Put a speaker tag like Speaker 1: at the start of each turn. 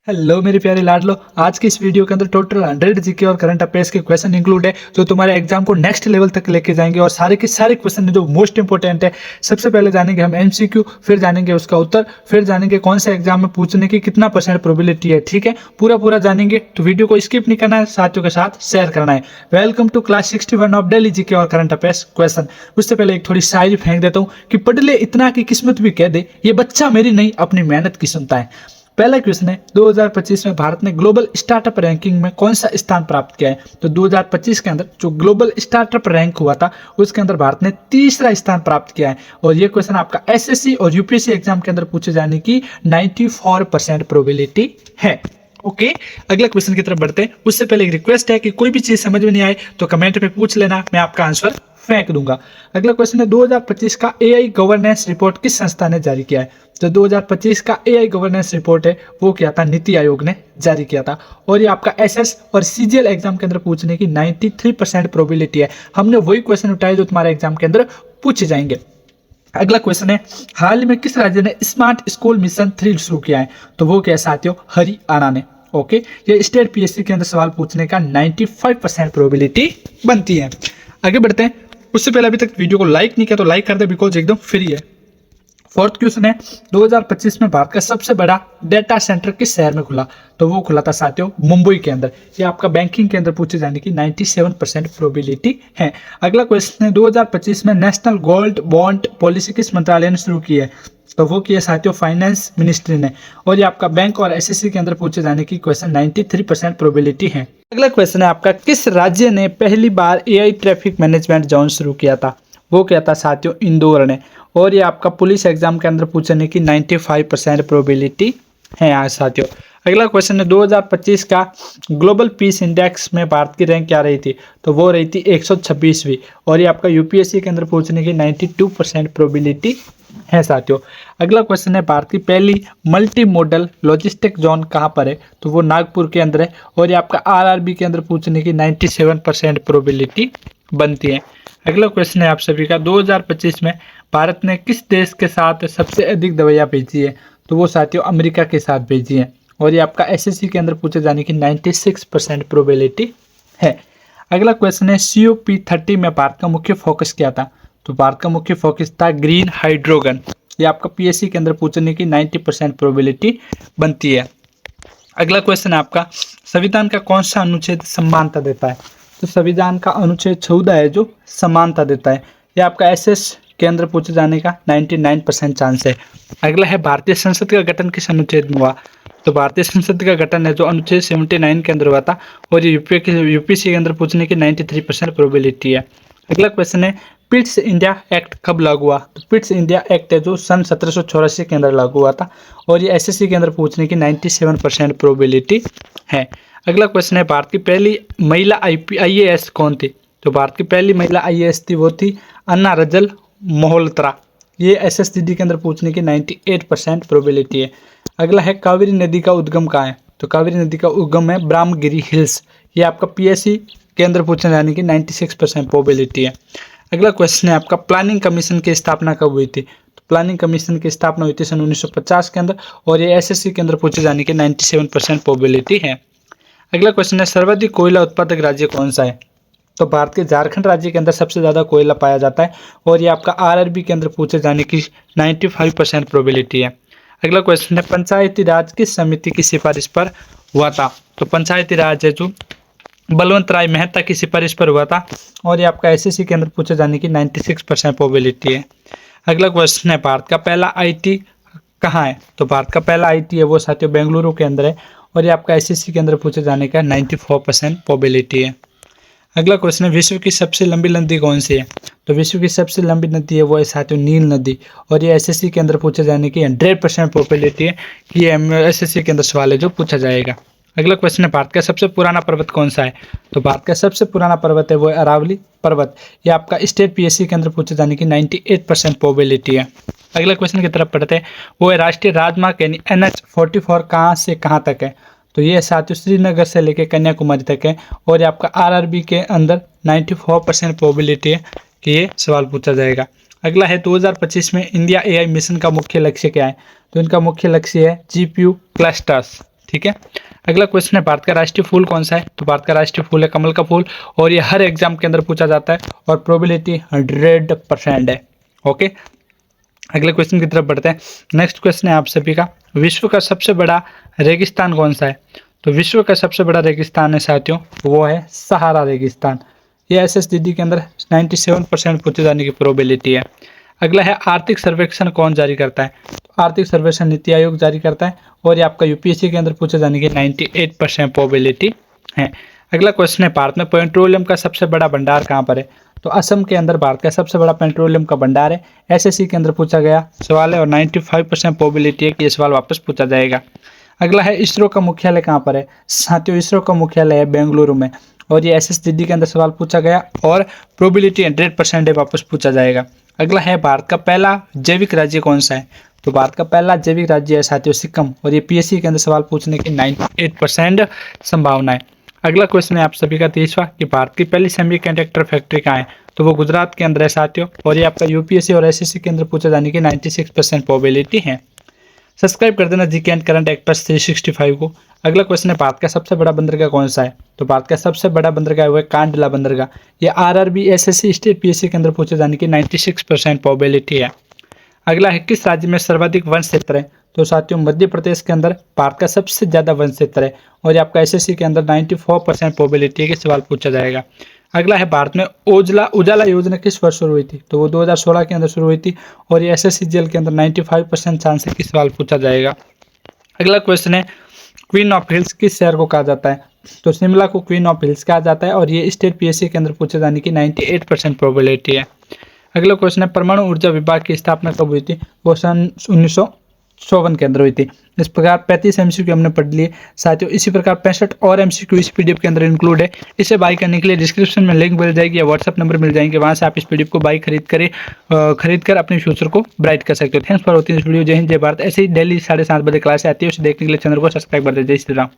Speaker 1: Hello मेरे प्यारे लाडलो। आज की इस वीडियो के अंदर टोटल 100 जीके और करंट अफेयर्स के क्वेश्चन इंक्लूड है जो तुम्हारे एग्जाम को नेक्स्ट लेवल तक लेके जाएंगे और सारे के सारे क्वेश्चन जो मोस्ट इंपोर्टेंट है। सबसे पहले जानेंगे हम एमसीक्यू, फिर जानेंगे उसका उत्तर, फिर जानेंगे कौन से एग्जाम में पूछने की कितना % प्रोबेबिलिटी है। ठीक है, पूरा जानेंगे तो वीडियो को स्किप नहीं करना है, साथियों के साथ शेयर करना है। Welcome to class 61 of daily GK और करंट अफेयर्स क्वेश्चन। उससे पहले एक थोड़ी शायरी फेंक देता हूँ कि पढ़ ले इतना की किस्मत भी कह दे, ये बच्चा मेरी नहीं अपनी मेहनत की सुनता है। पहला क्वेश्चन है 2025 में भारत ने ग्लोबल स्टार्टअप रैंकिंग में कौन सा स्थान प्राप्त किया है। तो 2025 के अंदर जो ग्लोबल स्टार्टअप रैंक हुआ था उसके अंदर भारत ने तीसरा स्थान प्राप्त किया है। और ये क्वेश्चन आपका एसएससी और यूपीएससी एग्जाम के अंदर पूछे जाने की 94% प्रोबेबिलिटी है। ओके, अगला क्वेश्चन की तरफ बढ़ते हैं। उससे पहले एक रिक्वेस्ट है कि कोई भी चीज समझ में नहीं आए तो कमेंट पे पूछ लेना, मैं आपका आंसर फेंक दूंगा। अगला क्वेश्चन है 2025 का एआई गवर्नेंस रिपोर्ट किस संस्था ने जारी किया है। तो 2025 का एआई गवर्नेंस रिपोर्ट है वो क्या था, नीति आयोग ने जारी किया था। और ये आपका एसएस और सीजीएल एग्जाम के अंदर पूछने की 93% प्रोबेबिलिटी है। हमने वही क्वेश्चन उठाए जो तुम्हारे एग्जाम के अंदर पूछे जाएंगे। अगला क्वेश्चन है हाल में किस राज्य ने स्मार्ट स्कूल मिशन 3 शुरू किया है। तो वो क्या है साथियों, हरियाणा ने। ओके, ये स्टेट पीएससी के अंदर सवाल पूछने का 95% प्रोबेबिलिटी बनती है। आगे बढ़ते हैं। उससे पहले अभी तक वीडियो को लाइक नहीं किया तो लाइक कर दे, बिकॉज एकदम फ्री है। फोर्थ क्वेश्चन है 2025 में भारत का सबसे बड़ा डेटा सेंटर किस शहर में खुला। तो वो खुला था साथियों मुंबई के अंदर। ये आपका बैंकिंग के अंदर पूछे जाने की 97% प्रोबेबिलिटी है। अगला क्वेश्चन है 2025 में नेशनल गोल्ड बॉन्ड पॉलिसी किस मंत्रालय ने शुरू की है। तो वो किया साथियों फाइनेंस मिनिस्ट्री ने। और ये आपका बैंक और एसएससी के अंदर पूछे जाने की क्वेश्चन 93% प्रोबेबिलिटी है। अगला क्वेश्चन है आपका किस राज्य ने पहली बार एआई ट्रैफिक मैनेजमेंट जोन शुरू किया था। वो क्या था साथियों, इंदौर ने। और ये आपका पुलिस एग्जाम के अंदर पूछने की 95% प्रोबेबिलिटी है यहाँ साथियों। अगला क्वेश्चन है 2025 का ग्लोबल पीस इंडेक्स में भारत की रैंक क्या रही थी। तो वो रही थी 126वीं। और ये आपका यूपीएससी के अंदर पूछने की 92% प्रोबेबिलिटी है साथियों। अगला क्वेश्चन है भारत की पहली मल्टी मॉडल लॉजिस्टिक जोन कहाँ पर है। तो वो नागपुर के अंदर है। और ये आपका आरआरबी के अंदर पूछने की 97% प्रोबेबिलिटी बनती है। अगला क्वेश्चन है आप सभी का 2025 में भारत ने किस देश के साथ सबसे अधिक दवाइयाँ भेजी है। तो वो साथियों अमेरिका के साथ भेजी है। और ये आपका एसएससी के अंदर पूछे जाने की 96% प्रोबेबिलिटी है। अगला क्वेश्चन है COP30 में भारत का मुख्य फोकस क्या था। तो भारत का मुख्य फोकस था ग्रीन हाइड्रोजन। ये आपका पीएससी के अंदर पूछने की 90% प्रोबेबिलिटी बनती है। अगला क्वेश्चन है आपका संविधान का कौन सा अनुच्छेद समानता देता है। तो संविधान का अनुच्छेद 14 है जो समानता देता है। ये आपका एसएस के अंदर पूछे जाने का 99% चांस है। अगला है भारतीय संसद का गठन किस अनुच्छेद में हुआ। तो भारतीय संसद का गठन है जो अनुच्छेद 79 के अंदर हुआ था। और ये यूपीएससी के अंदर पूछने की 93% प्रोबेबिलिटी है। अगला क्वेश्चन है पिट्स इंडिया एक्ट कब लागू हुआ। तो पिट्स इंडिया एक्ट है जो सन 1784 के अंदर लागू हुआ था। और ये एसएससी के अंदर पूछने की 97% प्रोबेबिलिटी है। अगला क्वेश्चन है भारत की पहली महिला आईएएस कौन थी। तो भारत की पहली महिला आईएएस थी वो थी अन्ना रजल मोहोलत्रा। ये एसएससीडी के अंदर पूछने की 98% प्रोबेबिलिटी है। अगला है कावेरी नदी का उद्गम कहाँ है। तो कावेरी नदी का उद्गम है ब्रह्मगिरी हिल्स। ये आपका पीएससी के अंदर पूछने जाने की 96% प्रोबेबिलिटी है। अगला क्वेश्चन है आपका प्लानिंग कमीशन की स्थापना कब हुई थी। तो प्लानिंग कमीशन की स्थापना हुई थी सन 1950 के अंदर। और ये एसएससी के अंदर पूछे जाने की 97% प्रोबेबिलिटी है। अगला क्वेश्चन है सर्वाधिक कोयला उत्पादक राज्य कौन सा है। तो भारत के झारखंड राज्य के अंदर सबसे ज़्यादा कोयला पाया जाता है। और ये आपका आरआरबी के अंदर पूछे जाने की 95% प्रोबेबिलिटी है। अगला क्वेश्चन है पंचायती राज किस समिति की सिफारिश पर हुआ था। तो पंचायती राज है जो बलवंत राय मेहता की सिफारिश पर हुआ था। और ये आपका एसएससी के अंदर पूछे जाने की 96% प्रोबेबिलिटी है। अगला क्वेश्चन है भारत का पहला आईटी कहाँ है। तो भारत का पहला आईटी है वो साथियों बेंगलुरु के अंदर है। और ये आपका एसएससी के अंदर पूछे जाने का 94% प्रोबेबिलिटी है। अगला क्वेश्चन है विश्व की सबसे लंबी नदी कौन सी है। तो विश्व की सबसे लंबी नदी है वो है साथियों नील नदी। और ये एसएससी के अंदर पूछे जाने की 100% प्रोबेबिलिटी है कि ये एसएससी के अंदर सवाल है जो पूछा जाएगा। अगला क्वेश्चन है भारत का सबसे पुराना पर्वत कौन सा है। तो भारत का सबसे पुराना पर्वत है वो है अरावली पर्वत। ये आपका स्टेट पीएससी के अंदर पूछे जाने की 98% प्रोबेबिलिटी है। अगला क्वेश्चन की तरफ पढ़ते हैं वो है राष्ट्रीय राजमार्ग यानी NH44 कहाँ से कहाँ तक है। तो ये साथियों श्रीनगर से लेकर कन्याकुमारी तक है। और ये आपका आरआरबी के अंदर 94% प्रोबेबिलिटी है कि ये सवाल पूछा जाएगा। अगला है 2025 में इंडिया एआई मिशन का मुख्य लक्ष्य क्या है। तो इनका मुख्य लक्ष्य है जीपीयू क्लस्टर्स। ठीक है। अगला क्वेश्चन है भारत का राष्ट्रीय फूल कौन सा है? तो भारत का राष्ट्रीय फूल है कमल का फूल और ये हर एग्जाम के अंदर पूछा जाता है और प्रोबेबिलिटी 100% है। ओके, अगले क्वेश्चन की तरफ बढ़ते हैं। नेक्स्ट क्वेश्चन है आप सभी का, विश्व का सबसे बड़ा रेगिस्तान कौन सा है? तो विश्व का सबसे बड़ा रेगिस्तान है साथियों, वो है सहारा रेगिस्तान। ये SSDD के अंदर 97% पूछे जाने की प्रोबेबिलिटी है। अगला है आर्थिक सर्वेक्षण कौन जारी करता है? तो आर्थिक सर्वेक्षण नीति आयोग जारी करता है और ये आपका UPSC के अंदर पूछे जाने की 98% प्रोबेबिलिटी है। अगला क्वेश्चन है भारत में पेट्रोलियम का सबसे बड़ा भंडार कहाँ पर है? तो असम के अंदर भारत का सबसे बड़ा पेट्रोलियम का भंडार है। SSC के अंदर पूछा गया सवाल है और 95% प्रोबेबिलिटी है कि ये सवाल वापस पूछा जाएगा। अगला है इसरो का मुख्यालय कहाँ पर है? साथियों इसरो का मुख्यालय है बेंगलुरु में और ये SSDD के अंदर सवाल पूछा गया और प्रोबेबिलिटी 100% है वापस पूछा जाएगा। अगला है भारत का पहला जैविक राज्य कौन सा है? तो भारत का पहला जैविक राज्य है साथियों सिक्किम और ये PSC के अंदर सवाल पूछने की 98% संभावना है। अगला क्वेश्चन है आप सभी का 30वां कि भारत की पहली सेमीकंडक्टर फैक्ट्री कहाँ है? तो वो गुजरात के अंदर है साथियों और ये आपका UPSC और SSC के अंदर पूछे जाने की 96% प्रोबेबिलिटी है। सब्सक्राइब कर देना जीके एंड करंट एक्सप्रेस 365 को। अगला क्वेश्चन है भारत का सबसे बड़ा बंदरगाह कौन सा है? तो भारत का सबसे बड़ा बंदरगाह है कांडला बंदरगाह। ये RRB SSC स्टेट PSC के अंदर पूछे जाने की 96% प्रोबेबिलिटी है। अगला है किस राज्य में सर्वाधिक वन क्षेत्र है? तो साथियों मध्य प्रदेश के अंदर भारत का सबसे ज्यादा वन क्षेत्र है और ये आपका SSC के अंदर 94% प्रोबेबिलिटी है कि सवाल पूछा जाएगा। अगला है भारत में उजाला योजना किस वर्ष शुरू हुई थी? तो वो 2016 के अंदर शुरू हुई थी और ये SSCGL के अंदर 95% चांस है कि सवाल पूछा जाएगा। अगला क्वेश्चन है क्वीन ऑफ हिल्स किस शहर को कहा जाता है? तो शिमला को क्वीन ऑफ हिल्स कहा जाता है और ये स्टेट PSC के अंदर पूछे जाने की 98% प्रोबेबिलिटी है। अगला क्वेश्चन है परमाणु ऊर्जा विभाग की स्थापना कब हुई थी? वो सन 1954 के अंदर हुई थी। इस प्रकार 35 MCQ हमने पढ़ लिए साथियों। इसी प्रकार 65 और MCQ इस PDF के अंदर इंक्लूड है। इसे बाई करने के लिए डिस्क्रिप्शन में लिंक मिल जाएगी या WhatsApp नंबर मिल जाएंगे, वहां से आप इस PDF को बाई खरीद कर अपने फ्यूचर को ब्राइट कर सकते हो। Thanks for watching this video. जय हिंद जय भारत। ऐसे ही डेली 7:30 बजे क्लास आती है, उसे देखने के लिए चैनल को सब्सक्राइब कर दीजिए। जय श्री राम।